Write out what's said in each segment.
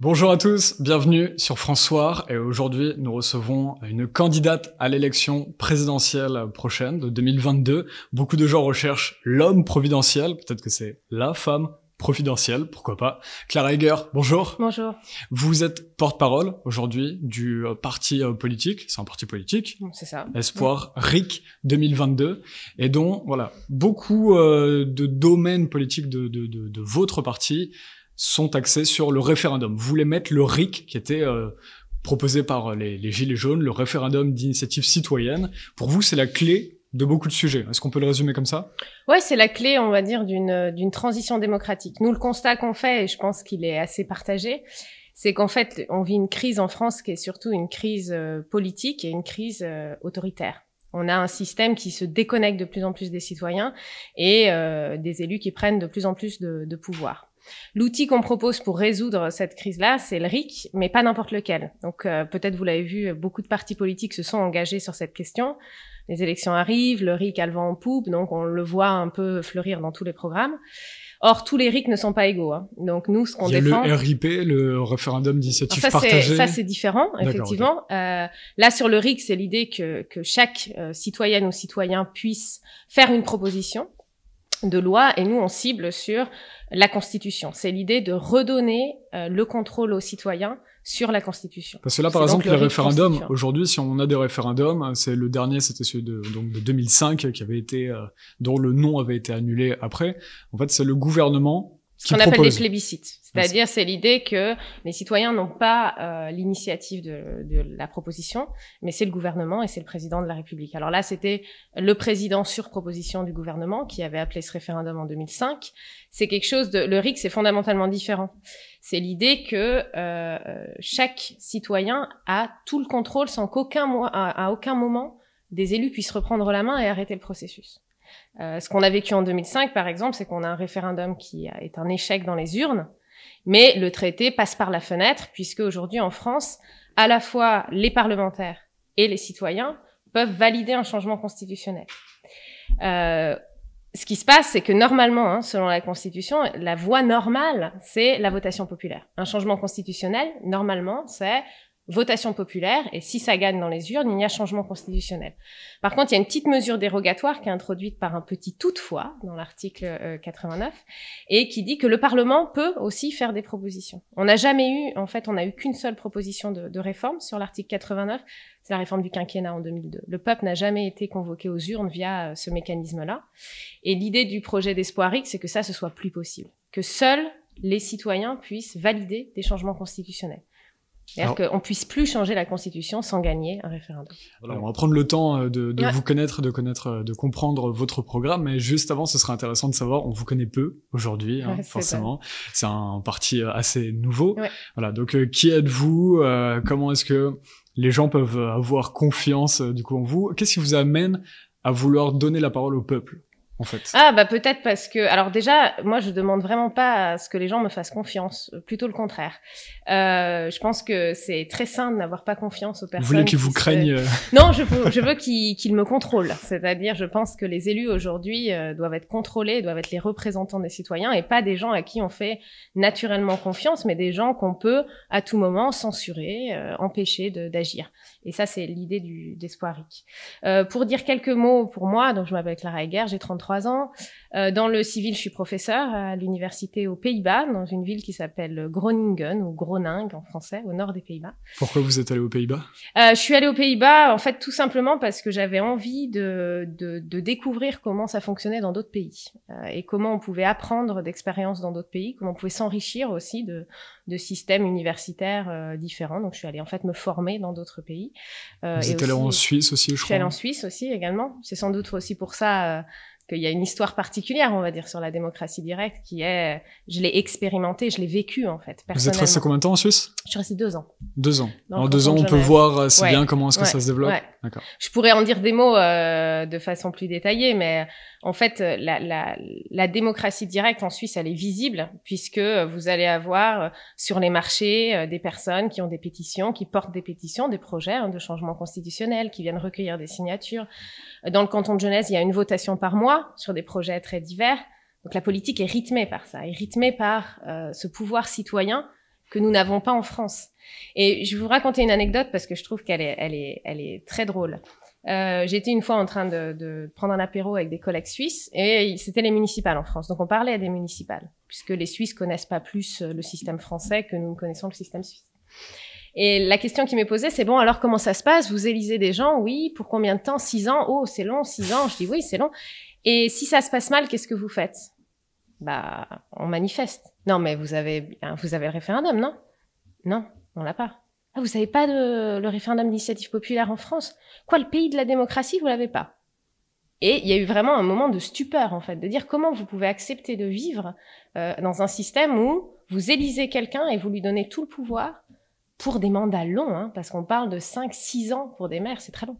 Bonjour à tous, bienvenue sur François et aujourd'hui nous recevons une candidate à l'élection présidentielle prochaine de 2022. Beaucoup de gens recherchent l'homme providentiel, peut-être que c'est la femme providentielle, pourquoi pas. Clara Egger, bonjour. Bonjour. Vous êtes porte-parole aujourd'hui du parti politique, c'est un parti politique, c'est ça. Espoir RIC 2022, et dont voilà beaucoup de domaines politiques de votre parti sont axés sur le référendum. Vous voulez mettre le RIC qui était proposé par les Gilets jaunes, le référendum d'initiative citoyenne. Pour vous, c'est la clé de beaucoup de sujets. Est-ce qu'on peut le résumer comme ça? Ouais, c'est la clé, on va dire, d'une transition démocratique. Nous, le constat qu'on fait, et je pense qu'il est assez partagé, c'est qu'en fait, on vit une crise en France qui est surtout une crise politique et une crise autoritaire. On a un système qui se déconnecte de plus en plus des citoyens et des élus qui prennent de plus en plus de pouvoir. L'outil qu'on propose pour résoudre cette crise-là, c'est le RIC, mais pas n'importe lequel. Donc peut-être vous l'avez vu, beaucoup de partis politiques se sont engagés sur cette question. Les élections arrivent, le RIC a le vent en poupe, donc on le voit un peu fleurir dans tous les programmes. Or, tous les RIC ne sont pas égaux. Hein. Donc nous, ce qu'on défend... Il y a le RIP, le référendum d'initiative partagée. Ça, c'est différent, effectivement. Okay. Là, sur le RIC, c'est l'idée que chaque citoyenne ou citoyen puisse faire une proposition de loi, et nous, on cible sur la Constitution. C'est l'idée de redonner le contrôle aux citoyens sur la Constitution. Parce que là, par exemple, les référendums, aujourd'hui, si on a des référendums, c'est le dernier, c'était celui de 2005, qui avait été, dont le nom avait été annulé après. En fait, c'est le gouvernement ce qu'on appelle les plébiscites. C'est-à-dire, c'est l'idée que les citoyens n'ont pas l'initiative de la proposition, mais c'est le gouvernement et c'est le président de la République. Alors là, c'était le président sur proposition du gouvernement qui avait appelé ce référendum en 2005. C'est quelque chose le RIC, c'est fondamentalement différent. C'est l'idée que chaque citoyen a tout le contrôle sans à aucun moment des élus puissent reprendre la main et arrêter le processus. Ce qu'on a vécu en 2005, par exemple, c'est qu'on a un référendum qui est un échec dans les urnes, mais le traité passe par la fenêtre, puisque aujourd'hui en France, à la fois les parlementaires et les citoyens peuvent valider un changement constitutionnel. Ce qui se passe, c'est que normalement, selon la Constitution, la voie normale, c'est la votation populaire. Un changement constitutionnel, normalement, c'est votation populaire, et si ça gagne dans les urnes, il y a changement constitutionnel. Par contre, il y a une petite mesure dérogatoire qui est introduite par un petit toutefois dans l'article 89, et qui dit que le Parlement peut aussi faire des propositions. On n'a jamais eu, en fait, on n'a eu qu'une seule proposition de réforme sur l'article 89, c'est la réforme du quinquennat en 2002. Le peuple n'a jamais été convoqué aux urnes via ce mécanisme-là. Et l'idée du projet d'Espoir RIC, c'est que ça, ce soit plus possible. Que seuls les citoyens puissent valider des changements constitutionnels. C'est-à-dire qu'on puisse plus changer la Constitution sans gagner un référendum. Voilà, on va prendre le temps de vous connaître, de comprendre votre programme, mais juste avant, ce serait intéressant de savoir, on vous connaît peu aujourd'hui, forcément. C'est un parti assez nouveau. Ouais. Voilà, donc qui êtes-vous? Comment est-ce que les gens peuvent avoir confiance du coup en vous? Qu'est-ce qui vous amène à vouloir donner la parole au peuple? En fait. Ah bah peut-être parce que alors déjà moi je demande vraiment pas à ce que les gens me fassent confiance, plutôt le contraire. Je pense que c'est très sain de n'avoir pas confiance aux personnes. Vous voulez qu'ils vous craignent Non, je veux qu'ils me contrôlent. C'est-à-dire je pense que les élus aujourd'hui doivent être contrôlés, doivent être les représentants des citoyens et pas des gens à qui on fait naturellement confiance, mais des gens qu'on peut à tout moment censurer, empêcher d'agir. Et ça c'est l'idée d'Espoir RIC. Pour dire quelques mots pour moi, donc je m'appelle Clara Egger, j'ai 33 ans. Dans le civil, je suis professeure à l'université aux Pays-Bas, dans une ville qui s'appelle Groningen, ou Groningue en français, au nord des Pays-Bas. Pourquoi vous êtes allée aux Pays-Bas? Je suis allée aux Pays-Bas, en fait, tout simplement parce que j'avais envie de découvrir comment ça fonctionnait dans d'autres pays, et comment on pouvait apprendre d'expériences dans d'autres pays, comment on pouvait s'enrichir aussi de systèmes universitaires différents. Donc, je suis allée en fait me former dans d'autres pays. Vous êtes allée en Suisse aussi, je crois. Je suis allée en Suisse aussi également. C'est sans doute aussi pour ça qu'il y a une histoire particulière, on va dire, sur la démocratie directe, qui est, je l'ai expérimentée, je l'ai vécue, en fait, personnellement. Vous êtes resté combien de temps en Suisse? Je suis restée 2 ans. 2 ans. En 2 ans, on peut voir assez bien comment est-ce que ça se développe. Ouais. D'accord. Je pourrais en dire des mots de façon plus détaillée, mais en fait, la démocratie directe en Suisse, elle est visible, puisque vous allez avoir sur les marchés des personnes qui ont des pétitions, qui portent des pétitions, des projets de changement constitutionnel, qui viennent recueillir des signatures. Dans le canton de Genèse, il y a une votation par mois sur des projets très divers. Donc la politique est rythmée par ça, est rythmée par ce pouvoir citoyen que nous n'avons pas en France. Et je vais vous raconter une anecdote parce que je trouve qu'elle est très drôle. J'étais une fois en train de prendre un apéro avec des collègues suisses et c'était les municipales en France. Donc on parlait des municipales puisque les Suisses connaissent pas plus le système français que nous connaissons le système suisse. Et la question qui m'est posée, c'est bon, alors comment ça se passe? Vous élisez des gens? Oui. Pour combien de temps? 6 ans? Oh, c'est long, 6 ans. Je dis oui, c'est long. Et si ça se passe mal, qu'est-ce que vous faites? Bah, on manifeste. Non, mais vous avez le référendum, non? Non, on l'a pas. Ah, vous avez pas le référendum d'initiative populaire en France? Quoi, le pays de la démocratie, vous l'avez pas? Et il y a eu vraiment un moment de stupeur, en fait, de dire comment vous pouvez accepter de vivre dans un système où vous élisez quelqu'un et vous lui donnez tout le pouvoir pour des mandats longs, hein, parce qu'on parle de 5-6 ans pour des maires, c'est très long.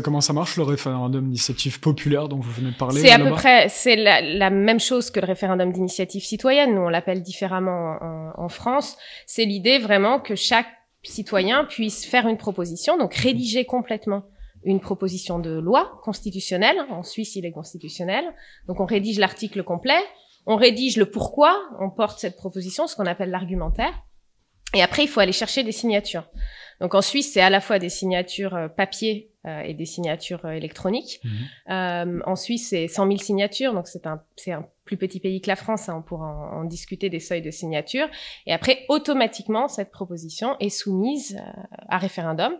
Comment ça marche, le référendum d'initiative populaire dont vous venez de parler? C'est à peu près, c'est la même chose que le référendum d'initiative citoyenne. Nous, on l'appelle différemment en France. C'est l'idée vraiment que chaque citoyen puisse faire une proposition, donc rédiger complètement une proposition de loi constitutionnelle. En Suisse, il est constitutionnel. Donc, on rédige l'article complet. On rédige le pourquoi on porte cette proposition, ce qu'on appelle l'argumentaire. Et après, il faut aller chercher des signatures. Donc en Suisse, c'est à la fois des signatures papier et des signatures électroniques. En Suisse, c'est 100 000 signatures, donc c'est un plus petit pays que la France, hein, on pourra en discuter des seuils de signatures. Et après, automatiquement, cette proposition est soumise à référendum.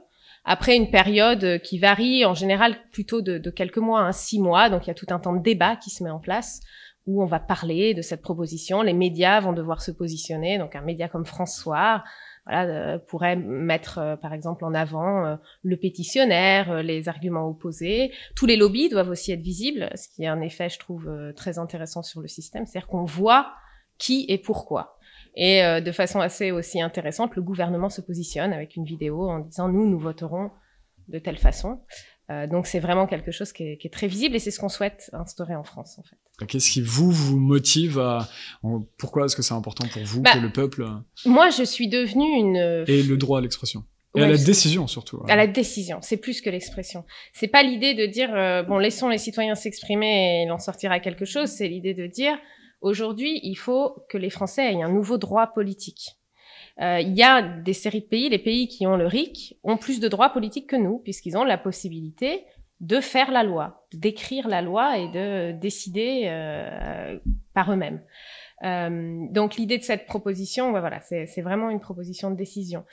Après une période qui varie, en général plutôt de quelques mois, hein, 6 mois, donc il y a tout un temps de débat qui se met en place, où on va parler de cette proposition. Les médias vont devoir se positionner. Donc, un média comme France Soir, voilà, pourrait mettre, par exemple, en avant le pétitionnaire, les arguments opposés. Tous les lobbies doivent aussi être visibles, ce qui est un effet, je trouve, très intéressant sur le système. C'est-à-dire qu'on voit qui et pourquoi. Et de façon assez aussi intéressante, le gouvernement se positionne avec une vidéo en disant « nous voterons de telle façon ». Donc c'est vraiment quelque chose qui est très visible et c'est ce qu'on souhaite instaurer en France en fait. Qu'est-ce qui vous motive pourquoi est-ce que c'est important pour vous que le peuple... Moi je suis devenue une... Et le droit à l'expression. Et à la décision surtout. À la décision, c'est plus que l'expression. C'est pas l'idée de dire bon laissons les citoyens s'exprimer et il en sortira quelque chose, c'est l'idée de dire aujourd'hui il faut que les Français aient un nouveau droit politique. Il y a des séries de pays, les pays qui ont le RIC ont plus de droits politiques que nous, puisqu'ils ont la possibilité de faire la loi, d'écrire la loi et de décider par eux-mêmes. Donc l'idée de cette proposition, voilà, c'est vraiment une proposition de décision.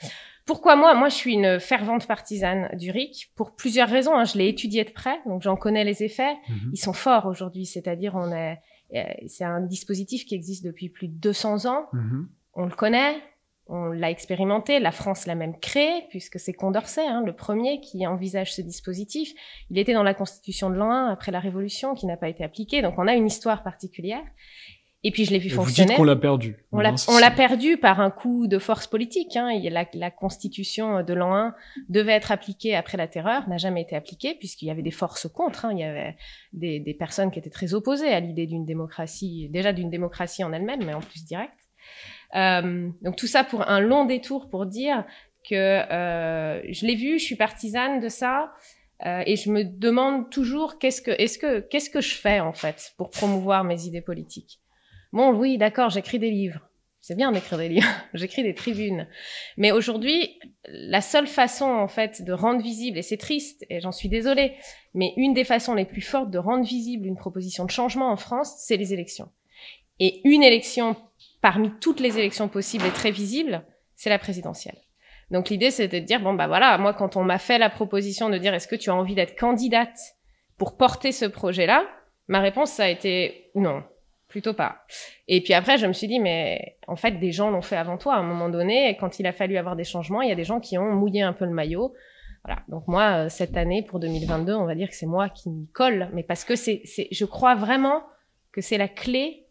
Pourquoi moi je suis une fervente partisane du RIC pour plusieurs raisons, hein. Je l'ai étudié de près, donc j'en connais les effets. Ils sont forts aujourd'hui, c'est-à-dire c'est un dispositif qui existe depuis plus de 200 ans. On le connaît. On l'a expérimenté, la France l'a même créé, puisque c'est Condorcet, hein, le premier qui envisage ce dispositif. Il était dans la Constitution de l'an 1 après la Révolution, qui n'a pas été appliquée, donc on a une histoire particulière. Et puis je l'ai vu fonctionner. Vous dites qu'on l'a perdu. On l'a perdu par un coup de force politique. Hein. La Constitution de l'an 1 devait être appliquée après la Terreur, n'a jamais été appliquée, puisqu'il y avait des forces contre. Hein. Il y avait des personnes qui étaient très opposées à l'idée d'une démocratie, déjà d'une démocratie en elle-même, mais en plus directe. Donc tout ça pour un long détour pour dire que je l'ai vu, je suis partisane de ça et je me demande toujours qu'est-ce que je fais en fait pour promouvoir mes idées politiques. Bon oui d'accord, j'écris des livres, c'est bien d'écrire des livres, j'écris des tribunes, mais aujourd'hui la seule façon en fait de rendre visible, et c'est triste et j'en suis désolée, mais une des façons les plus fortes de rendre visible une proposition de changement en France, c'est les élections. Et une élection parmi toutes les élections possibles et très visibles, c'est la présidentielle. Donc l'idée, c'est de dire, bon bah voilà, moi quand on m'a fait la proposition de dire est-ce que tu as envie d'être candidate pour porter ce projet-là, ma réponse ça a été non, plutôt pas. Et puis après, je me suis dit, mais en fait, des gens l'ont fait avant toi à un moment donné, et quand il a fallu avoir des changements, il y a des gens qui ont mouillé un peu le maillot. Voilà. Donc moi, cette année, pour 2022, on va dire que c'est moi qui m'y colle, mais parce que je crois vraiment que c'est la clé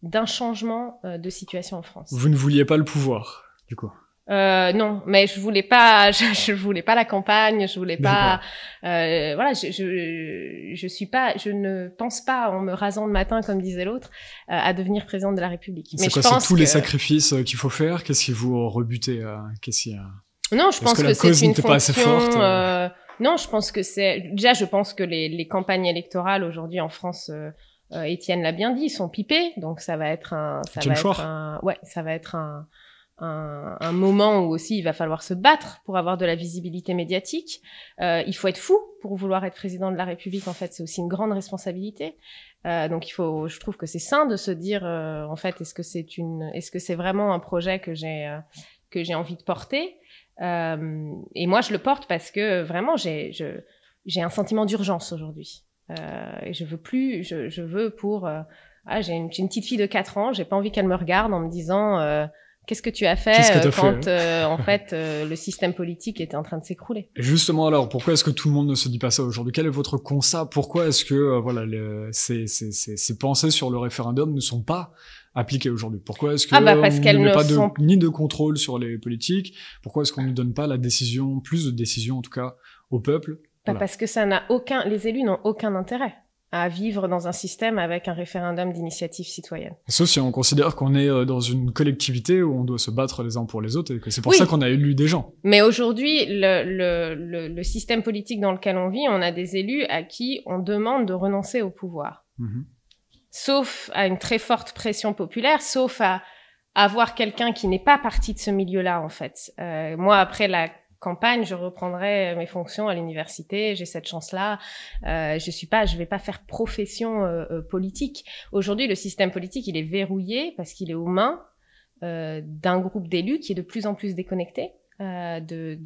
d'un changement de situation en France. Vous ne vouliez pas le pouvoir, du coup? Non, mais je voulais pas, je voulais pas la campagne, je voulais pas, voilà, je ne pense pas en me rasant le matin, comme disait l'autre, à devenir présidente de la République. C'est quoi, c'est tous les sacrifices qu'il faut faire? Qu'est-ce qui vous rebutez? Non, je pense que c'est une fonction, non, je pense que je pense que les campagnes électorales aujourd'hui en France, Étienne l'a bien dit, sont pipées, donc ça va être un un moment où aussi il va falloir se battre pour avoir de la visibilité médiatique. Il faut être fou pour vouloir être président de la République. En fait, c'est aussi une grande responsabilité. Donc je trouve que c'est sain de se dire, en fait, est-ce que c'est vraiment un projet que j'ai envie de porter. Et moi, je le porte parce que vraiment, j'ai un sentiment d'urgence aujourd'hui. Et je veux j'ai une petite fille de 4 ans, j'ai pas envie qu'elle me regarde en me disant qu'est-ce que tu as fait quand en fait le système politique était en train de s'écrouler. Et justement alors, pourquoi est-ce que tout le monde ne se dit pas ça aujourd'hui? Quel est votre constat? Pourquoi est-ce que ces pensées sur le référendum ne sont pas appliquées aujourd'hui? Pourquoi est-ce que parce qu'elles ne met ne pas sont... ni de contrôle sur les politiques? Pourquoi est-ce qu'on ne donne pas plus de décision en tout cas au peuple? Voilà. Parce que les élus n'ont aucun intérêt à vivre dans un système avec un référendum d'initiative citoyenne. Sauf si on considère qu'on est dans une collectivité où on doit se battre les uns pour les autres et que c'est pour ça qu'on a élu des gens. Mais aujourd'hui, le système politique dans lequel on vit, on a des élus à qui on demande de renoncer au pouvoir. Mmh. Sauf à une très forte pression populaire, sauf à avoir quelqu'un qui n'est pas parti de ce milieu-là, en fait. Moi, après la campagne, je reprendrai mes fonctions à l'université, j'ai cette chance-là. Je vais pas faire profession politique. Aujourd'hui, le système politique, il est verrouillé parce qu'il est aux mains d'un groupe d'élus qui est de plus en plus déconnecté du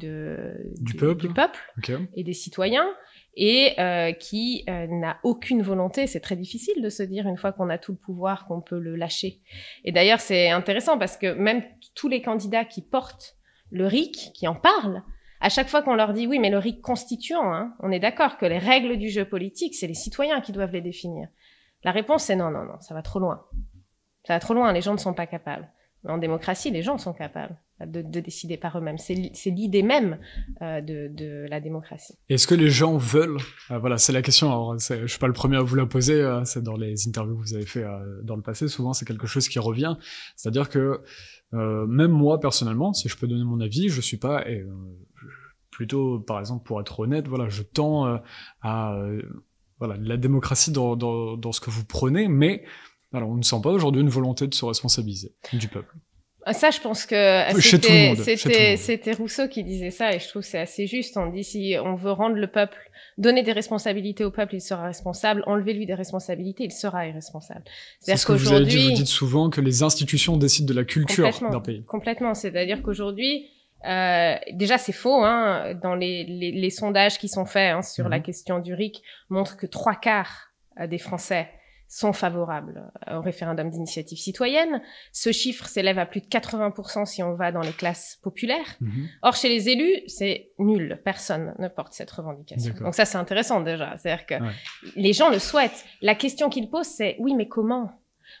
peuple okay. Et des citoyens et qui n'a aucune volonté. C'est très difficile de se dire une fois qu'on a tout le pouvoir qu'on peut le lâcher. Et d'ailleurs, c'est intéressant parce que même tous les candidats qui portent le RIC, qui en parlent, à chaque fois qu'on leur dit oui, mais le RIC constituant, hein, on est d'accord que les règles du jeu politique, c'est les citoyens qui doivent les définir. La réponse, c'est non, ça va trop loin. Ça va trop loin, les gens ne sont pas capables. Mais en démocratie, les gens sont capables de décider par eux-mêmes. C'est l'idée même de la démocratie. Est-ce que les gens veulent voilà, c'est la question. Alors, je suis pas le premier à vous la poser. C'est dans les interviews que vous avez fait dans le passé. Souvent, c'est quelque chose qui revient. C'est-à-dire que même moi, personnellement, si je peux donner mon avis, je suis pas... plutôt, par exemple, pour être honnête, voilà, je tends à la démocratie dans ce que vous prenez, mais alors, on ne sent pas aujourd'hui une volonté de se responsabiliser du peuple. Ça, je pense que c'était Rousseau qui disait ça, et je trouve que c'est assez juste. On dit si on veut rendre le peuple, donner des responsabilités au peuple, il sera responsable. Enlever-lui des responsabilités, il sera irresponsable. C'est ce que vous avez dit. Vous dites souvent que les institutions décident de la culture d'un pays. Complètement. C'est-à-dire qu'aujourd'hui, déjà c'est faux. Hein, dans les sondages qui sont faits sur la question du RIC, montrent que 3/4 des Français sont favorables au référendum d'initiative citoyenne. Ce chiffre s'élève à plus de 80% si on va dans les classes populaires. Or, chez les élus, c'est nul. Personne ne porte cette revendication. Donc ça, c'est intéressant déjà. C'est-à-dire que les gens le souhaitent. La question qu'ils posent, c'est « oui, mais comment ?»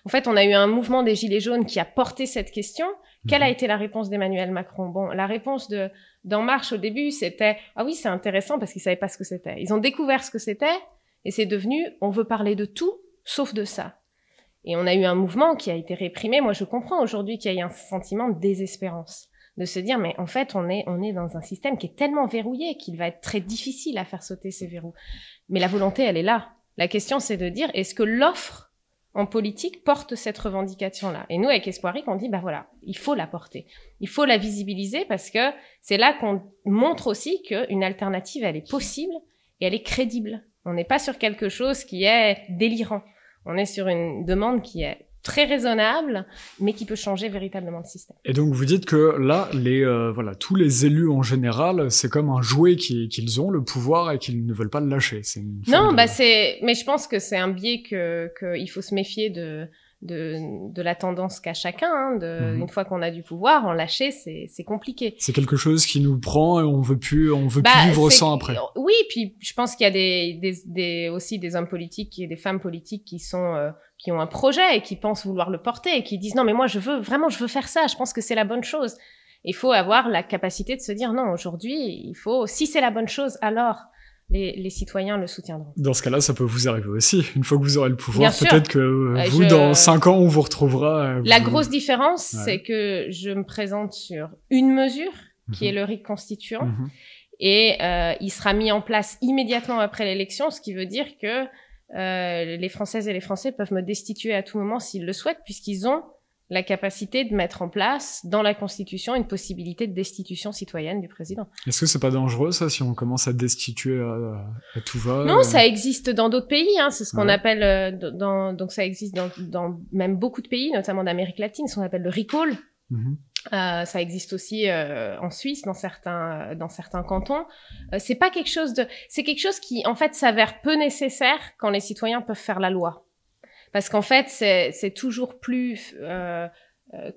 En fait, on a eu un mouvement des Gilets jaunes qui a porté cette question. Quelle a été la réponse d'Emmanuel Macron? Bon, la réponse d'En Marche au début, c'était « ah oui, c'est intéressant » parce qu'ils savaient pas ce que c'était. Ils ont découvert ce que c'était et c'est devenu « on veut parler de tout ». Sauf de ça. Et on a eu un mouvement qui a été réprimé. Moi, je comprends aujourd'hui qu'il y ait un sentiment de désespérance. De se dire, mais en fait, on est dans un système qui est tellement verrouillé qu'il va être très difficile à faire sauter ces verrous. Mais la volonté, elle est là. La question, c'est de dire, est-ce que l'offre en politique porte cette revendication-là? Et nous, avec Espoiric, on dit, bah voilà, il faut la porter. Il faut la visibiliser parce que c'est là qu'on montre aussi qu'une alternative, elle est possible et elle est crédible. On n'est pas sur quelque chose qui est délirant. On est sur une demande qui est très raisonnable, mais qui peut changer véritablement le système. Et donc vous dites que là, tous les élus en général, c'est comme un jouet qu'ils ont, le pouvoir, et qu'ils ne veulent pas le lâcher. Mais je pense que c'est un biais qu'il faut se méfier de la tendance qu'a chacun. Une fois qu'on a du pouvoir, en lâcher, c'est compliqué. C'est quelque chose qui nous prend et on veut plus vivre sans après. Oui, puis je pense qu'il y a aussi des hommes politiques et des femmes politiques qui ont un projet et qui pensent vouloir le porter et qui disent non mais moi je veux faire ça, je pense que c'est la bonne chose. Il faut avoir la capacité de se dire non, aujourd'hui, si c'est la bonne chose, alors les citoyens le soutiendront. Dans ce cas-là, ça peut vous arriver aussi. Une fois que vous aurez le pouvoir, peut-être que dans 5 ans, on vous retrouvera. La grosse différence, c'est que je me présente sur une mesure, qui est le RIC constituant, et il sera mis en place immédiatement après l'élection, ce qui veut dire que les Françaises et les Français peuvent me destituer à tout moment s'ils le souhaitent, puisqu'ils ont la capacité de mettre en place dans la Constitution une possibilité de destitution citoyenne du président. Est-ce que c'est pas dangereux ça si on commence à destituer à tout va? Non, ça existe dans d'autres pays, hein. C'est ce qu'on appelle donc ça existe dans même beaucoup de pays, notamment d'Amérique latine, ce qu'on appelle le recall. Ça existe aussi en Suisse dans certains cantons. C'est quelque chose qui en fait s'avère peu nécessaire quand les citoyens peuvent faire la loi. Parce qu'en fait, c'est toujours plus...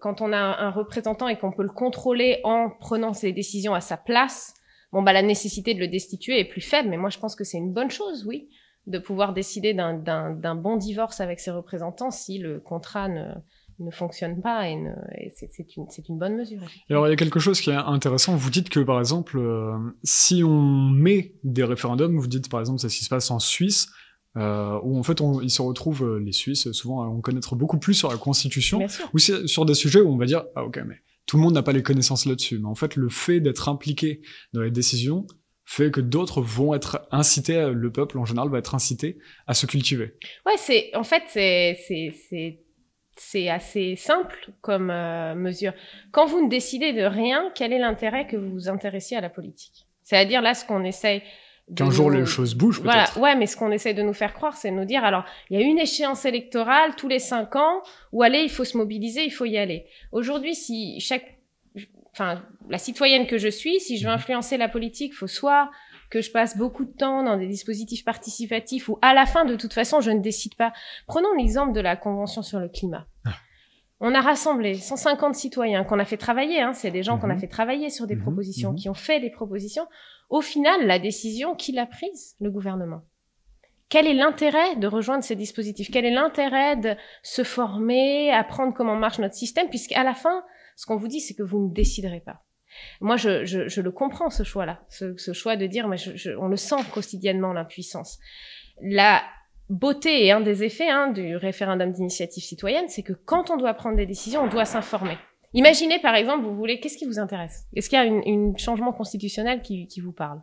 quand on a un représentant et qu'on peut le contrôler en prenant ses décisions à sa place, la nécessité de le destituer est plus faible. Mais moi, je pense que c'est une bonne chose, oui, de pouvoir décider d'un bon divorce avec ses représentants si le contrat ne fonctionne pas. Et c'est une bonne mesure. Alors, il y a quelque chose qui est intéressant. Vous dites que, par exemple, si on met des référendums, vous dites, par exemple, c'est ce qui se passe en Suisse, où en fait ils se retrouvent, les Suisses souvent à en connaître beaucoup plus sur la Constitution, ou sur des sujets où on va dire ah ok mais tout le monde n'a pas les connaissances là-dessus, mais en fait le fait d'être impliqué dans les décisions fait que d'autres vont être incités, le peuple en général va être incité à se cultiver. Ouais, c'est assez simple comme mesure. Quand vous ne décidez de rien, quel est l'intérêt que vous vous intéressiez à la politique? C'est-à-dire là ce qu'on essaye qu'un jour les choses bougent peut-être. Voilà, ouais, mais ce qu'on essaie de nous faire croire, c'est de nous dire, alors, il y a une échéance électorale tous les 5 ans, où allez, il faut se mobiliser, il faut y aller. Aujourd'hui, si la citoyenne que je suis, si je veux influencer la politique, il faut soit que je passe beaucoup de temps dans des dispositifs participatifs, ou à la fin, de toute façon, je ne décide pas. Prenons l'exemple de la Convention sur le climat. On a rassemblé 150 citoyens qu'on a fait travailler, hein, c'est des gens qu'on a fait travailler sur des propositions, qui ont fait des propositions. Au final, la décision, qui l'a prise? Le gouvernement. Quel est l'intérêt de rejoindre ces dispositifs? Quel est l'intérêt de se former, apprendre comment marche notre système? Puisqu'à la fin, ce qu'on vous dit, c'est que vous ne déciderez pas. Moi, je le comprends, ce choix-là. Ce choix de dire, mais on le sent quotidiennement, l'impuissance. La beauté et un des effets du référendum d'initiative citoyenne, c'est que quand on doit prendre des décisions, on doit s'informer. Imaginez, par exemple, qu'est-ce qui vous intéresse? Est-ce qu'il y a un changement constitutionnel qui vous parle?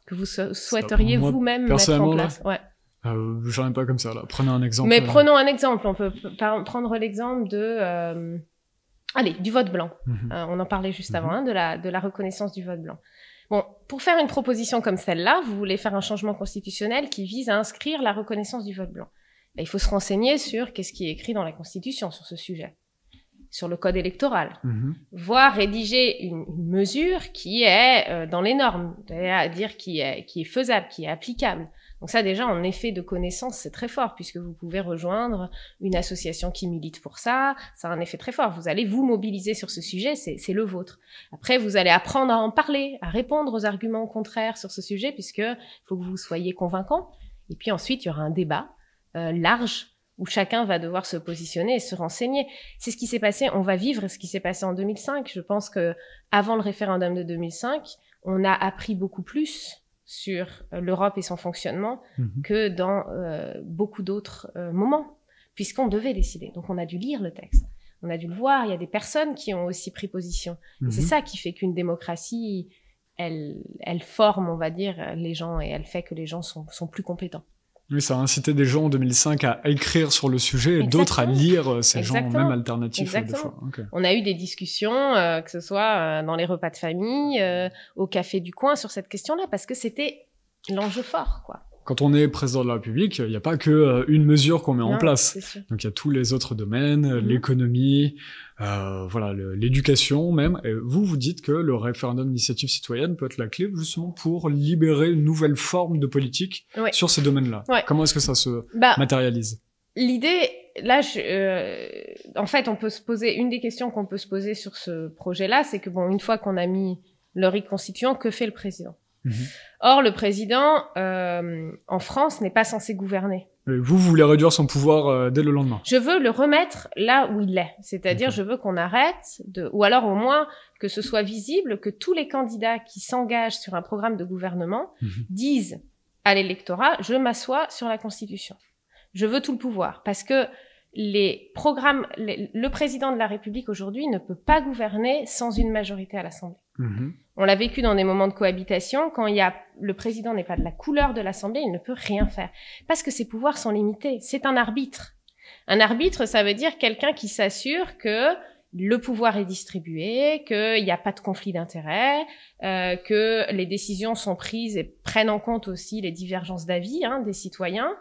Que vous souhaiteriez vous-même mettre en place? Ouais. J'en ai pas comme ça, là. Prenez un exemple. Mais prenons un exemple. On peut prendre l'exemple du vote blanc. On en parlait juste avant, de la reconnaissance du vote blanc. Bon, pour faire une proposition comme celle-là, vous voulez faire un changement constitutionnel qui vise à inscrire la reconnaissance du vote blanc. Il faut se renseigner sur qu'est-ce qui est écrit dans la Constitution sur ce sujet, sur le code électoral, voire rédiger une mesure qui est dans les normes, c'est-à-dire qui est faisable, qui est applicable. Donc ça, déjà, en effet de connaissance, c'est très fort, puisque vous pouvez rejoindre une association qui milite pour ça. Ça a un effet très fort. Vous allez vous mobiliser sur ce sujet, c'est le vôtre. Après, vous allez apprendre à en parler, à répondre aux arguments contraires sur ce sujet, puisqu'il faut que vous soyez convaincant. Et puis ensuite, il y aura un débat large, où chacun va devoir se positionner et se renseigner. C'est ce qui s'est passé, on va vivre ce qui s'est passé en 2005. Je pense que avant le référendum de 2005, on a appris beaucoup plus sur l'Europe et son fonctionnement que dans beaucoup d'autres moments, puisqu'on devait décider. Donc on a dû lire le texte, on a dû le voir, il y a des personnes qui ont aussi pris position. C'est ça qui fait qu'une démocratie, elle forme, on va dire, les gens, et elle fait que les gens sont plus compétents. Oui, ça a incité des gens en 2005 à écrire sur le sujet et d'autres à lire ces gens même alternatifs des fois. Okay. On a eu des discussions, que ce soit dans les repas de famille, au café du coin sur cette question-là, parce que c'était l'enjeu fort, quoi. Quand on est président de la République, il n'y a pas que une mesure qu'on met en place. Donc il y a tous les autres domaines, l'économie, l'éducation même. Et vous dites que le référendum d'initiative citoyenne peut être la clé justement pour libérer une nouvelle forme de politique sur ces domaines-là. Ouais. Comment est-ce que ça se matérialise? L'idée, là, en fait, on peut se poser, une des questions qu'on peut se poser sur ce projet-là, c'est que une fois qu'on a mis le RIC constituant, que fait le président? Or, le président, en France, n'est pas censé gouverner. Mais vous voulez réduire son pouvoir dès le lendemain? Je veux le remettre là où il est. C'est-à-dire, je veux qu'on arrête ou alors au moins que ce soit visible, que tous les candidats qui s'engagent sur un programme de gouvernement disent à l'électorat, je m'assois sur la Constitution. Je veux tout le pouvoir. Parce que le président de la République aujourd'hui ne peut pas gouverner sans une majorité à l'Assemblée. On l'a vécu dans des moments de cohabitation. Quand le président n'est pas de la couleur de l'Assemblée, il ne peut rien faire. Parce que ses pouvoirs sont limités. C'est un arbitre. Un arbitre, ça veut dire quelqu'un qui s'assure que le pouvoir est distribué, qu'il n'y a pas de conflit d'intérêts, que les décisions sont prises et prennent en compte aussi les divergences d'avis des citoyens,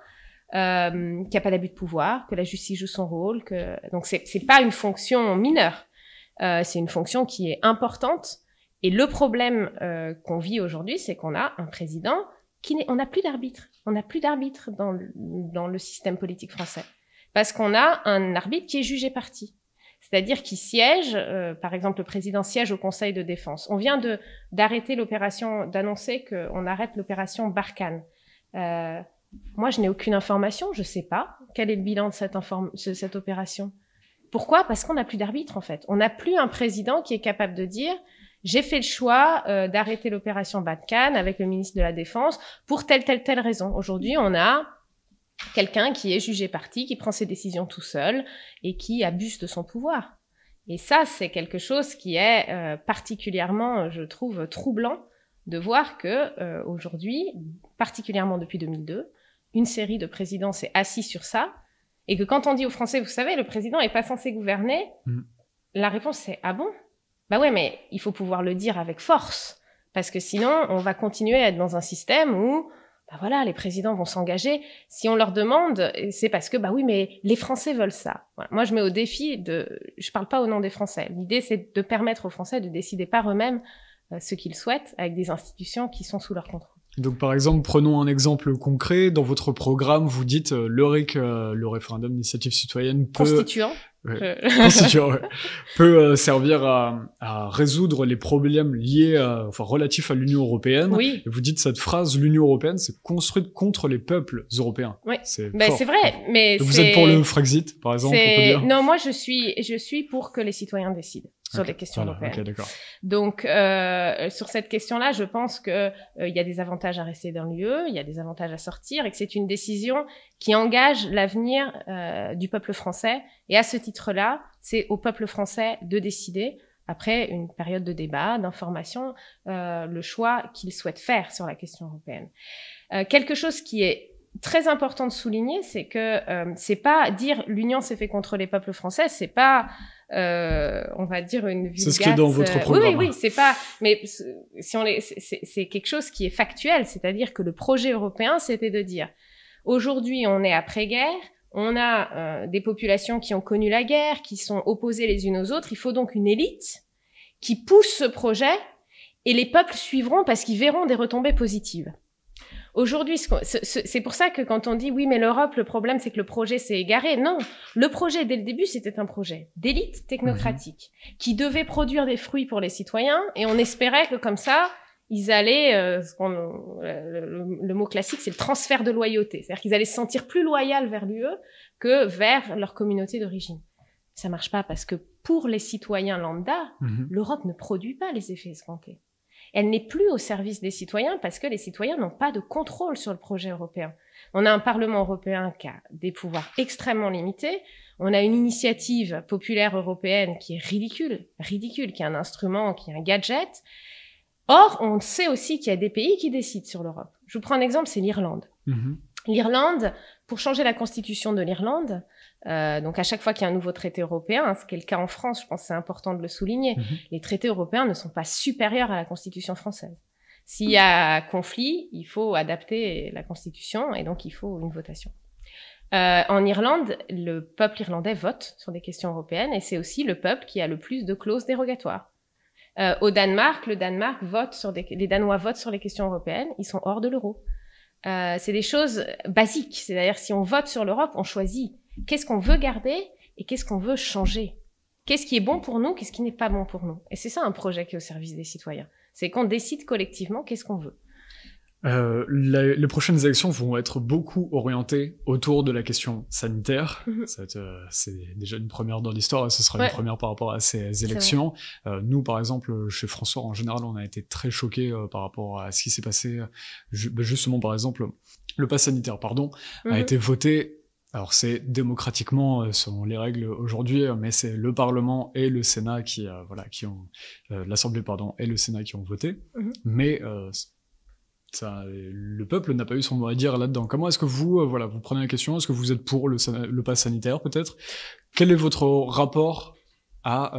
qu'il n'y a pas d'abus de pouvoir, que la justice joue son rôle. Donc c'est pas une fonction mineure, c'est une fonction qui est importante. Et le problème qu'on vit aujourd'hui, c'est qu'on a un président on n'a plus d'arbitre. On n'a plus d'arbitre dans le système politique français. Parce qu'on a un arbitre qui est jugé parti. C'est-à-dire qui siège, par exemple, le président siège au Conseil de défense. On vient d'arrêter l'opération, d'annoncer qu'on arrête l'opération Barkhane. Moi, je n'ai aucune information, je sais pas quel est le bilan de cette opération. Pourquoi? Parce qu'on n'a plus d'arbitre, en fait. On n'a plus un président qui est capable de dire j'ai fait le choix d'arrêter l'opération Barkhane avec le ministre de la Défense pour telle raison. Aujourd'hui, on a quelqu'un qui est jugé parti, qui prend ses décisions tout seul et qui abuse de son pouvoir. Et ça, c'est quelque chose qui est particulièrement, je trouve, troublant de voir que aujourd'hui, particulièrement depuis 2002, une série de présidents s'est assis sur ça et que quand on dit aux Français, vous savez, le président est pas censé gouverner, la réponse c'est « Ah bon ?» Bah ouais, mais il faut pouvoir le dire avec force, parce que sinon, on va continuer à être dans un système où, bah voilà, les présidents vont s'engager. Si on leur demande, c'est parce que, bah oui, mais les Français veulent ça. Voilà. Moi, je mets au défi je parle pas au nom des Français. L'idée, c'est de permettre aux Français de décider par eux-mêmes ce qu'ils souhaitent, avec des institutions qui sont sous leur contrôle. Donc, par exemple, prenons un exemple concret. Dans votre programme, vous dites le RIC, le référendum d'initiative citoyenne peut... Constituant. Peut servir à résoudre les problèmes liés relatifs à l'Union européenne. Oui. Et vous dites cette phrase, l'Union européenne s'est construite contre les peuples européens. Oui. C'est vrai, mais donc vous êtes pour le Frexit, par exemple, on peut dire? Non, moi je suis pour que les citoyens décident sur des questions européennes. Okay, d'accord. Donc sur cette question-là, je pense que il y a des avantages à rester dans l'UE, il y a des avantages à sortir, et que c'est une décision qui engage l'avenir du peuple français. Et à ce titre-là, c'est au peuple français de décider, après une période de débat, d'information, le choix qu'il souhaite faire sur la question européenne. Quelque chose qui est très important de souligner, c'est que c'est pas dire l'Union s'est fait contre les peuples français, c'est pas on va dire une vulgate. C'est ce qui est dans votre programme. Oui, c'est pas. Mais c'est quelque chose qui est factuel, c'est-à-dire que le projet européen, c'était de dire aujourd'hui, on est après-guerre. On a des populations qui ont connu la guerre, qui sont opposées les unes aux autres. Il faut donc une élite qui pousse ce projet et les peuples suivront parce qu'ils verront des retombées positives. Aujourd'hui, c'est pour ça que quand on dit oui, mais l'Europe, le problème, c'est que le projet s'est égaré. Non, le projet, dès le début, c'était un projet d'élite technocratique qui devait produire des fruits pour les citoyens et on espérait que comme ça, ils allaient, le mot classique, c'est le transfert de loyauté. C'est-à-dire qu'ils allaient se sentir plus loyaux vers l'UE que vers leur communauté d'origine. Ça marche pas parce que pour les citoyens lambda, l'Europe ne produit pas les effets escomptés. Elle n'est plus au service des citoyens parce que les citoyens n'ont pas de contrôle sur le projet européen. On a un Parlement européen qui a des pouvoirs extrêmement limités. On a une initiative populaire européenne qui est ridicule, qui est un instrument, qui est un gadget. Or, on sait aussi qu'il y a des pays qui décident sur l'Europe. Je vous prends un exemple, c'est l'Irlande. L'Irlande, pour changer la constitution de l'Irlande, donc à chaque fois qu'il y a un nouveau traité européen, ce qui est le cas en France, je pense que c'est important de le souligner, les traités européens ne sont pas supérieurs à la constitution française. S'il y a conflit, il faut adapter la constitution et donc il faut une votation. En Irlande, le peuple irlandais vote sur des questions européennes et c'est aussi le peuple qui a le plus de clauses dérogatoires. Au Danemark, les Danois votent sur les questions européennes, ils sont hors de l'euro. C'est des choses basiques. C'est-à-dire, si on vote sur l'Europe, on choisit qu'est-ce qu'on veut garder et qu'est-ce qu'on veut changer. Qu'est-ce qui est bon pour nous, qu'est-ce qui n'est pas bon pour nous. Et c'est ça un projet qui est au service des citoyens. C'est qu'on décide collectivement qu'est-ce qu'on veut. Les prochaines élections vont être beaucoup orientées autour de la question sanitaire. C'est déjà une première dans l'histoire et ce sera une première par rapport à ces élections. Nous, par exemple, chez François, en général, on a été très choqués par rapport à ce qui s'est passé. Justement, par exemple, le pass sanitaire, a été voté. Alors c'est démocratiquement selon les règles aujourd'hui, mais c'est le Parlement et le Sénat qui ont l'Assemblée et le Sénat qui ont voté. Mais le peuple n'a pas eu son mot à dire là-dedans. Comment est-ce que vous, voilà, vous prenez la question, est-ce que vous êtes pour le pass sanitaire peut-être? Quel est votre rapport à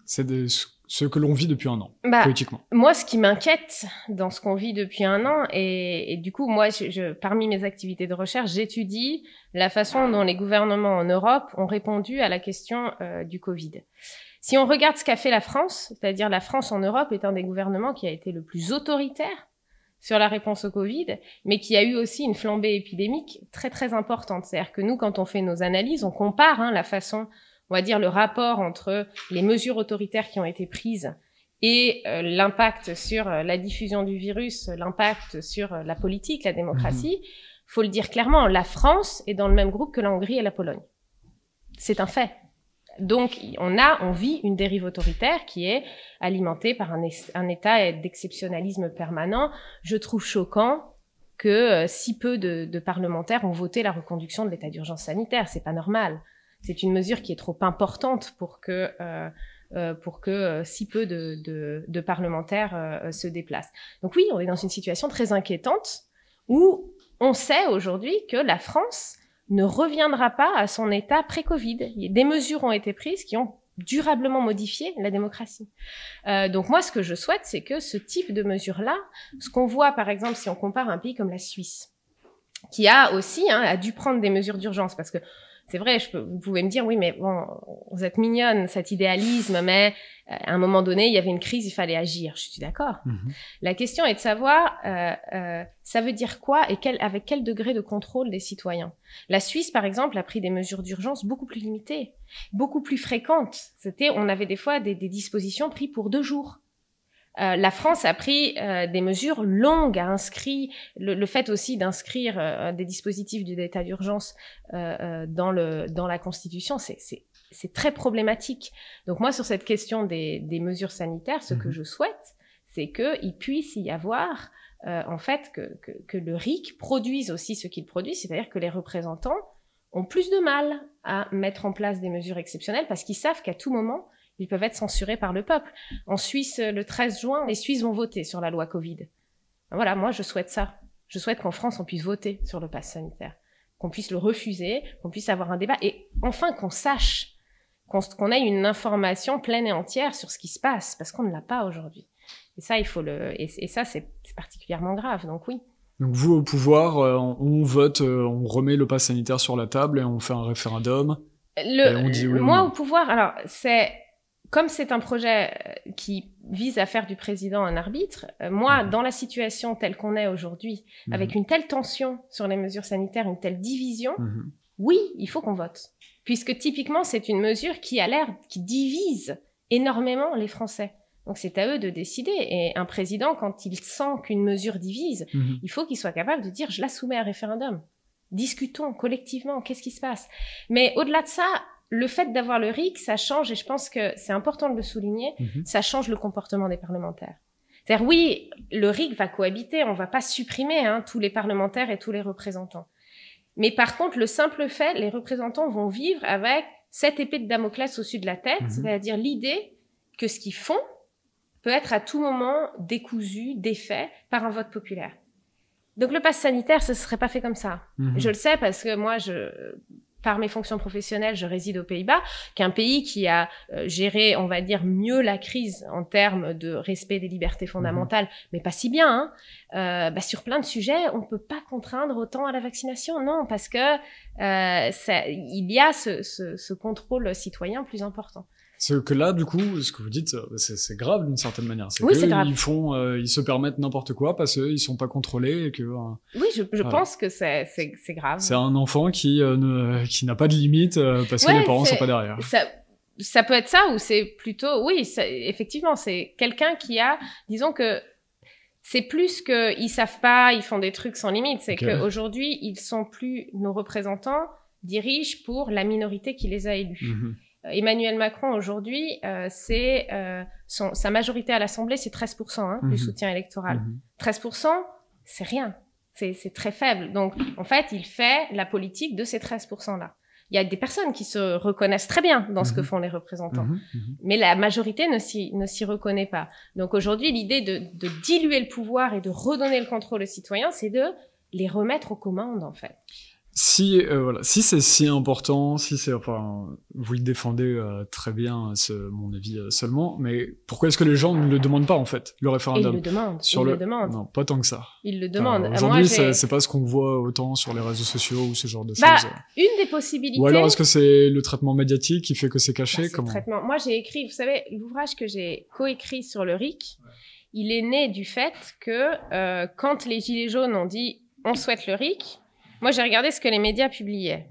ce que l'on vit depuis un an, politiquement? Moi, ce qui m'inquiète dans ce qu'on vit depuis un an, et du coup, moi, parmi mes activités de recherche, j'étudie la façon dont les gouvernements en Europe ont répondu à la question du Covid. Si on regarde ce qu'a fait la France, c'est-à-dire la France en Europe est un des gouvernements qui a été le plus autoritaire sur la réponse au Covid, mais qui a eu aussi une flambée épidémique très très importante. C'est-à-dire que nous, quand on fait nos analyses, on compare la façon, on va dire le rapport entre les mesures autoritaires qui ont été prises et l'impact sur la diffusion du virus, l'impact sur la politique, la démocratie. Faut le dire clairement, la France est dans le même groupe que la Hongrie et la Pologne. C'est un fait. Donc, on vit une dérive autoritaire qui est alimentée par un état d'exceptionnalisme permanent. Je trouve choquant que si peu de parlementaires ont voté la reconduction de l'état d'urgence sanitaire. C'est pas normal. C'est une mesure qui est trop importante pour que si peu de parlementaires se déplacent. Donc oui, on est dans une situation très inquiétante où on sait aujourd'hui que la France ne reviendra pas à son état pré-Covid. Des mesures ont été prises qui ont durablement modifié la démocratie. Donc moi, ce que je souhaite, c'est que ce type de mesures-là, ce qu'on voit par exemple si on compare un pays comme la Suisse, qui a aussi a dû prendre des mesures d'urgence, parce que c'est vrai, vous pouvez me dire, oui, mais bon, vous êtes mignonne, cet idéalisme, mais à un moment donné, il y avait une crise, il fallait agir. Je suis d'accord. La question est de savoir, ça veut dire quoi et avec quel degré de contrôle des citoyens. La Suisse, par exemple, a pris des mesures d'urgence beaucoup plus limitées, beaucoup plus fréquentes. On avait des fois des dispositions prises pour 2 jours. La France a pris des mesures longues, a inscrit le fait aussi d'inscrire des dispositifs d'état d'urgence dans la Constitution, c'est très problématique. Donc moi, sur cette question des mesures sanitaires, ce que je souhaite, c'est qu'il puisse y avoir en fait que le RIC produise aussi ce qu'il produit, c'est-à-dire que les représentants ont plus de mal à mettre en place des mesures exceptionnelles parce qu'ils savent qu'à tout moment, ils peuvent être censurés par le peuple. En Suisse, le 13 juin, les Suisses vont voter sur la loi Covid. Voilà, moi, je souhaite ça. Je souhaite qu'en France, on puisse voter sur le pass sanitaire, qu'on puisse le refuser, qu'on puisse avoir un débat, et enfin qu'on sache, qu'on ait une information pleine et entière sur ce qui se passe, parce qu'on ne l'a pas aujourd'hui. Et ça, et ça, c'est particulièrement grave, donc oui. Donc vous, au pouvoir, on vote, on remet le pass sanitaire sur la table et on fait un référendum. Et on dit oui, moi, au pouvoir, alors, comme c'est un projet qui vise à faire du président un arbitre, moi, dans la situation telle qu'on est aujourd'hui, avec une telle tension sur les mesures sanitaires, une telle division, oui, il faut qu'on vote. Puisque typiquement, c'est une mesure qui divise énormément les Français. Donc c'est à eux de décider. Et un président, quand il sent qu'une mesure divise, il faut qu'il soit capable de dire « je la soumets à référendum ». Discutons collectivement, qu'est-ce qui se passe? Mais au-delà de ça, le fait d'avoir le RIC, ça change, et je pense que c'est important de le souligner, ça change le comportement des parlementaires. C'est-à-dire, oui, le RIC va cohabiter, on va pas supprimer tous les parlementaires et tous les représentants. Mais par contre, le simple fait, les représentants vont vivre avec cette épée de Damoclès au-dessus de la tête, c'est-à-dire l'idée que ce qu'ils font peut être à tout moment décousu, défait par un vote populaire. Donc le pass sanitaire, ce serait pas fait comme ça. Je le sais parce que moi, par mes fonctions professionnelles, je réside aux Pays-Bas, qui est un pays qui a géré, on va dire, mieux la crise en termes de respect des libertés fondamentales, mais pas si bien. Sur plein de sujets, on peut pas contraindre autant à la vaccination, non, parce que il y a ce contrôle citoyen plus important. C'est que là, du coup, ce que vous dites, c'est grave d'une certaine manière. Oui, c'est grave. Ils se permettent n'importe quoi parce qu'ils sont pas contrôlés et que. Oui, je pense que c'est grave. C'est un enfant qui n'a pas de limite parce que les parents sont pas derrière. Ça peut être ça, ou c'est plutôt, oui, effectivement, c'est quelqu'un qui a, disons que c'est plus que ils savent pas, ils font des trucs sans limite. C'est qu'aujourd'hui, ils sont plus, nos représentants dirigent pour la minorité qui les a élus. Emmanuel Macron, aujourd'hui, sa majorité à l'Assemblée, c'est 13% du soutien électoral. 13%, c'est rien. C'est très faible. Donc, en fait, il fait la politique de ces 13%-là. Il y a des personnes qui se reconnaissent très bien dans ce que font les représentants, mais la majorité ne s'y reconnaît pas. Donc aujourd'hui, l'idée de diluer le pouvoir et de redonner le contrôle aux citoyens, c'est de les remettre aux commandes, en fait. Si c'est si important, vous le défendez très bien, c'est mon avis seulement, mais pourquoi est-ce que les gens ne le demandent pas en fait, le référendum? Ils le demandent. Non, pas tant que ça. Ils le demandent. Aujourd'hui, c'est pas ce qu'on voit autant sur les réseaux sociaux ou ce genre de choses. Une des possibilités. Ou alors est-ce que c'est le traitement médiatique qui fait que c'est caché? Comment? Moi, j'ai écrit, vous savez, l'ouvrage que j'ai coécrit sur le RIC, il est né du fait que quand les Gilets jaunes ont dit on souhaite le RIC, moi, j'ai regardé ce que les médias publiaient.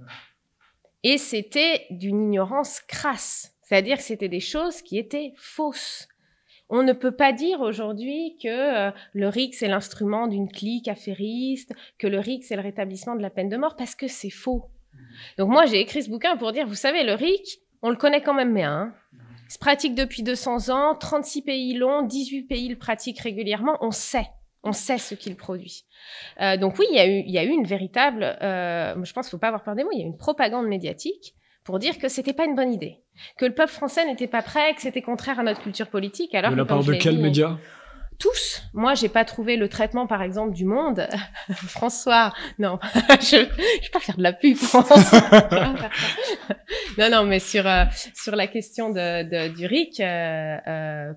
Et c'était d'une ignorance crasse. C'est-à-dire que c'était des choses qui étaient fausses. On ne peut pas dire aujourd'hui que le RIC, c'est l'instrument d'une clique affairiste, que le RIC, c'est le rétablissement de la peine de mort, parce que c'est faux. Donc moi, j'ai écrit ce bouquin pour dire, vous savez, le RIC, on le connaît quand même bien. Hein. Il se pratique depuis 200 ans, 36 pays l'ont, 18 pays le pratiquent régulièrement, on sait. On sait ce qu'il produit. Donc oui, il y a eu une véritable, je pense qu'il ne faut pas avoir peur des mots, il y a eu une propagande médiatique pour dire que c'était pas une bonne idée, que le peuple français n'était pas prêt, que c'était contraire à notre culture politique. Alors de la part de quels médias? Tous. Moi, j'ai pas trouvé le traitement, par exemple, du Monde. François, non, je vais pas faire de la pub. non, mais sur la question du RIC,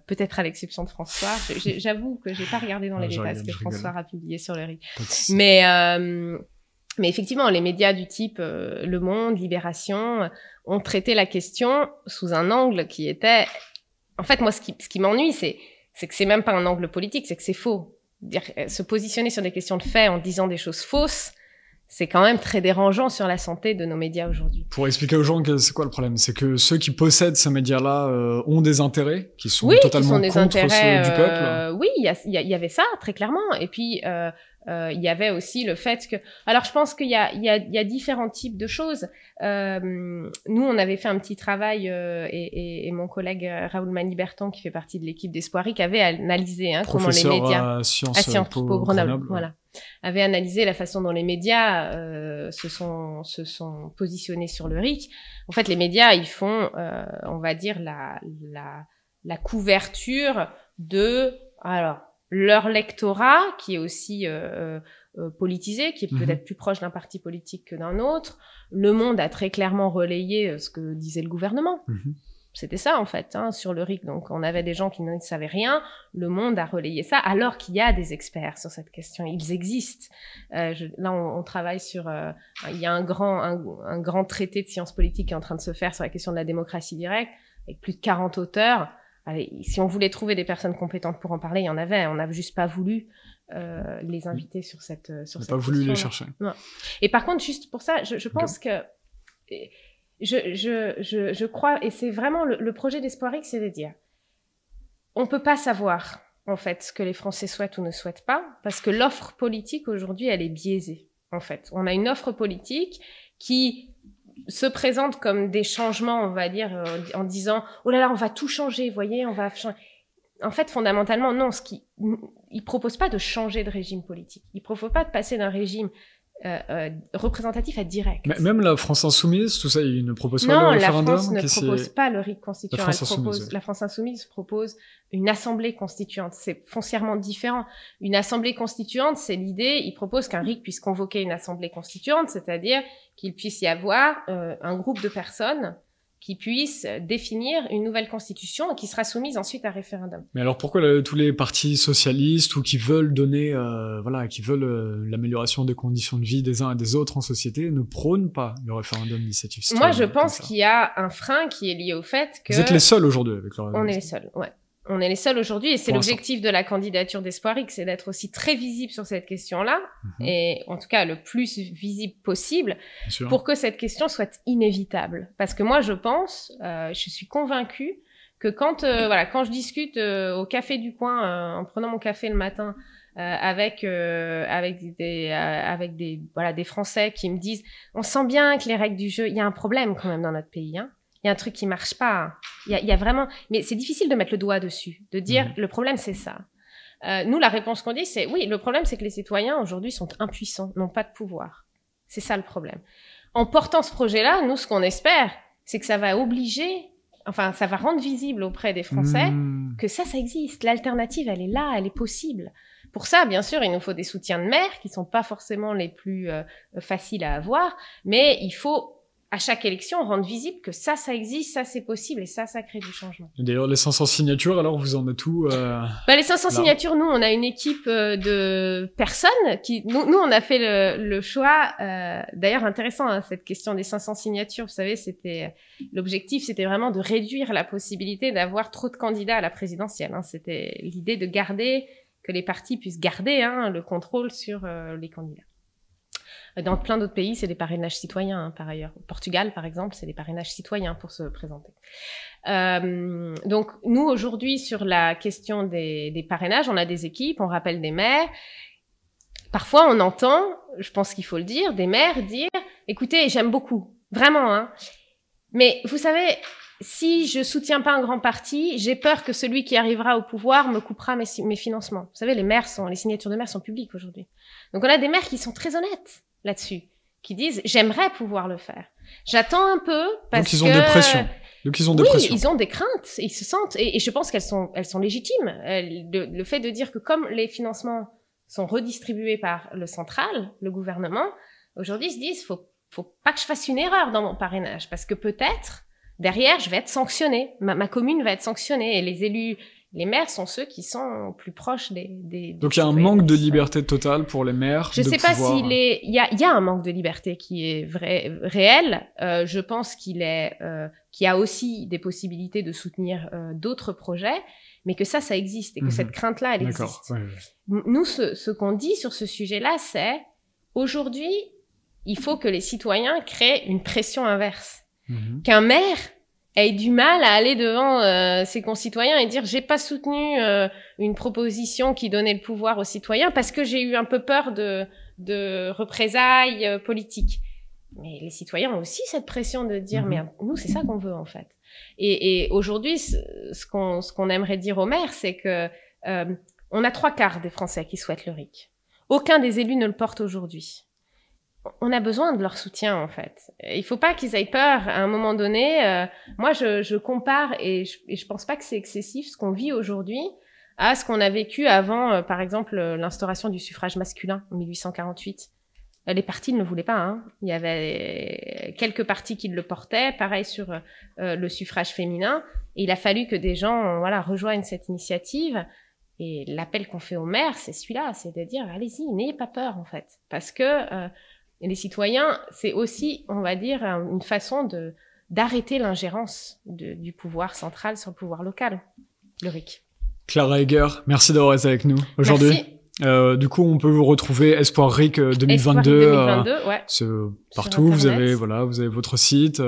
peut-être à l'exception de François. J'avoue que j'ai pas regardé dans les détails ce que François a publié sur le RIC. Mais effectivement, les médias du type Le Monde, Libération, ont traité la question sous un angle qui était, en fait, moi, ce qui m'ennuie, c'est que c'est même pas un angle politique, c'est que c'est faux. Se positionner sur des questions de fait en disant des choses fausses, c'est quand même très dérangeant sur la santé de nos médias aujourd'hui. Pour expliquer aux gens, c'est quoi le problème? C'est que ceux qui possèdent ces médias-là ont des intérêts qui sont totalement contre ceux du peuple. Oui, il y avait ça, très clairement. Et puis, il y avait aussi le fait que... Alors, je pense qu'il y a différents types de choses. Nous, on avait fait un petit travail, et mon collègue Raoul Mani-Berton, qui fait partie de l'équipe d'Espoiric, avait analysé comment les médias... à Sciences Po Grenoble. Voilà. Avait analysé la façon dont les médias se sont positionnés sur le RIC. En fait, les médias, ils font, on va dire, la couverture de... Alors, leur lectorat, qui est aussi politisé, qui est peut-être plus proche d'un parti politique que d'un autre. Le Monde a très clairement relayé ce que disait le gouvernement. C'était ça, en fait, sur le RIC. Donc, on avait des gens qui ne savaient rien. Le Monde a relayé ça, alors qu'il y a des experts sur cette question. Ils existent. Là, on travaille sur... il y a un grand traité de sciences politiques qui est en train de se faire sur la question de la démocratie directe, avec plus de 40 auteurs. Allez, si on voulait trouver des personnes compétentes pour en parler, il y en avait. On n'a juste pas voulu les inviter sur cette question. On n'a pas voulu les chercher. Non. Et par contre, juste pour ça, je pense que... Je crois, et c'est vraiment le projet d'Espoiric, c'est de dire, on peut pas savoir, en fait, ce que les Français souhaitent ou ne souhaitent pas, parce que l'offre politique, aujourd'hui, elle est biaisée, en fait. On a une offre politique qui se présente comme des changements, on va dire, en disant, oh là là, on va tout changer, vous voyez, on va changer. En fait, fondamentalement, non, il propose pas de changer de régime politique. Il propose pas de passer d'un régime représentatif à direct. Mais même la France Insoumise, tout ça, ils ne proposent pas le référendum? Non, la France ne propose pas le RIC constituant. La France Insoumise propose une assemblée constituante. C'est foncièrement différent. Une assemblée constituante, c'est l'idée, ils proposent qu'un RIC puisse convoquer une assemblée constituante, c'est-à-dire qu'il puisse y avoir un groupe de personnes qui puisse définir une nouvelle constitution et qui sera soumise ensuite à référendum. Mais alors pourquoi tous les partis socialistes ou qui veulent donner, qui veulent l'amélioration des conditions de vie des uns et des autres en société ne prônent pas le référendum d'initiative citoyenne? Moi, je pense qu'il y a un frein qui est lié au fait que... Vous êtes les seuls aujourd'hui avec le... On est les seuls, ouais. On est les seuls aujourd'hui et c'est l'objectif de la candidature d'Espoiric, c'est d'être aussi très visible sur cette question-là, et en tout cas le plus visible possible, pour que cette question soit inévitable. Parce que moi, je pense, je suis convaincue que quand je discute au café du coin, en prenant mon café le matin, avec des Français qui me disent, on sent bien que les règles du jeu, il y a un problème quand même dans notre pays, hein. Il y a un truc qui marche pas. Il y a vraiment... Mais c'est difficile de mettre le doigt dessus, de dire le problème, c'est ça. Nous, la réponse qu'on dit, c'est oui, le problème, c'est que les citoyens, aujourd'hui, sont impuissants, n'ont pas de pouvoir. C'est ça le problème. en portant ce projet-là, nous, ce qu'on espère, c'est que ça va obliger, enfin, ça va rendre visible auprès des Français que ça existe. L'alternative, elle est là, elle est possible. Pour ça, bien sûr, il nous faut des soutiens de maires qui sont pas forcément les plus faciles à avoir, mais il faut à chaque élection rendre visible que ça existe, ça c'est possible et ça crée du changement. D'ailleurs, les 500 signatures, alors vous en êtes où les 500 signatures, nous, on a une équipe de personnes qui, nous, on a fait le choix. D'ailleurs, intéressant hein, cette question des 500 signatures. Vous savez, l'objectif, c'était vraiment de réduire la possibilité d'avoir trop de candidats à la présidentielle. Hein. C'était l'idée de garder que les partis puissent garder hein, le contrôle sur les candidats. Dans plein d'autres pays, c'est des parrainages citoyens, hein, par ailleurs. Au Portugal, par exemple, c'est des parrainages citoyens pour se présenter. Donc, nous, aujourd'hui, sur la question des parrainages, on a des équipes, on rappelle des maires. Parfois, on entend, je pense qu'il faut le dire, des maires dire « Écoutez, j'aime beaucoup, vraiment, hein. Mais vous savez, si je soutiens pas un grand parti, j'ai peur que celui qui arrivera au pouvoir me coupera mes financements. » Vous savez, les signatures de maires sont publiques aujourd'hui. Donc, on a des maires qui sont très honnêtes là-dessus, qui disent « j'aimerais pouvoir le faire. J'attends un peu parce que… » Donc ils ont des pressions. Donc ils ont des pressions. Oui, ils ont des craintes, ils se sentent, et je pense qu'elles sont légitimes. Le fait de dire que comme les financements sont redistribués par le central, le gouvernement, aujourd'hui ils se disent « faut pas que je fasse une erreur dans mon parrainage, parce que peut-être, derrière, je vais être sanctionnée, ma commune va être sanctionnée, et les élus… Les maires sont ceux qui sont plus proches des Donc il y a un manque de liberté totale pour les maires. Je sais pas s'il est. Il y a un manque de liberté qui est réel. Je pense qu'il y a aussi des possibilités de soutenir d'autres projets, mais que ça existe et que cette crainte-là, elle existe. Ouais. Nous, ce qu'on dit sur ce sujet-là, c'est aujourd'hui, il faut que les citoyens créent une pression inverse, qu'un maire ait du mal à aller devant ses concitoyens et dire j'ai pas soutenu une proposition qui donnait le pouvoir aux citoyens parce que j'ai eu un peu peur de représailles politiques. Mais les citoyens ont aussi cette pression de dire mais nous c'est ça qu'on veut en fait. Et aujourd'hui ce qu'on aimerait dire aux maires c'est que on a 3/4 des Français qui souhaitent le RIC. Aucun des élus ne le porte aujourd'hui. On a besoin de leur soutien, en fait. Il faut pas qu'ils aient peur à un moment donné. Moi, je compare et je pense pas que c'est excessif ce qu'on vit aujourd'hui à ce qu'on a vécu avant, par exemple, l'instauration du suffrage masculin en 1848. Les partis ne le voulaient pas, hein. Il y avait quelques partis qui le portaient, pareil sur le suffrage féminin. Et il a fallu que des gens, rejoignent cette initiative. Et l'appel qu'on fait aux maires, c'est celui-là, c'est de dire, allez-y, n'ayez pas peur, en fait. Parce que les citoyens, c'est aussi, on va dire, une façon d'arrêter l'ingérence du pouvoir central sur le pouvoir local, le RIC. Clara Egger, merci d'avoir été avec nous aujourd'hui. Merci. Du coup, on peut vous retrouver Espoir RIC 2022. Espoir 2022, ouais. Partout, vous avez votre site,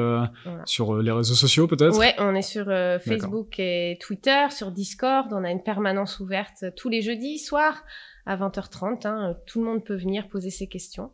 sur les réseaux sociaux peut-être. Ouais, on est sur Facebook et Twitter, sur Discord. On a une permanence ouverte tous les jeudis soirs à 20h30. Hein. Tout le monde peut venir poser ses questions.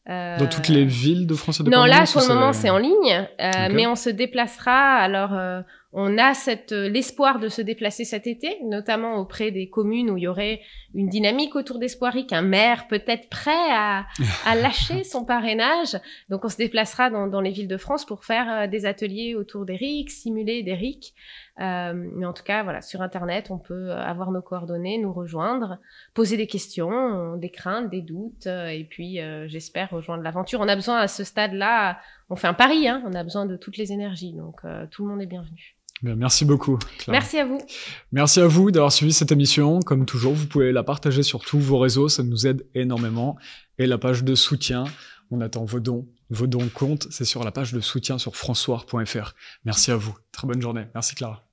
Dans toutes les villes de France et de Non, là, pour le moment, c'est en ligne, mais on se déplacera. Alors, on a l'espoir de se déplacer cet été, notamment auprès des communes où il y aurait une dynamique autour d'Espoir RIC, un maire peut-être prêt à lâcher son parrainage. Donc, on se déplacera dans les villes de France pour faire des ateliers autour des RIC, simuler des RIC. Mais en tout cas, voilà, sur Internet, on peut avoir nos coordonnées, nous rejoindre, poser des questions, des craintes, des doutes, et puis j'espère rejoindre l'aventure. On a besoin à ce stade-là, on fait un pari, hein, on a besoin de toutes les énergies, donc tout le monde est bienvenu. Bien, merci beaucoup, Clara. Merci à vous. Merci à vous d'avoir suivi cette émission. Comme toujours, vous pouvez la partager sur tous vos réseaux, ça nous aide énormément. Et la page de soutien, on attend vos dons. Vos dons comptent, c'est sur la page de soutien sur francoir.fr. Merci à vous. Très bonne journée. Merci Clara.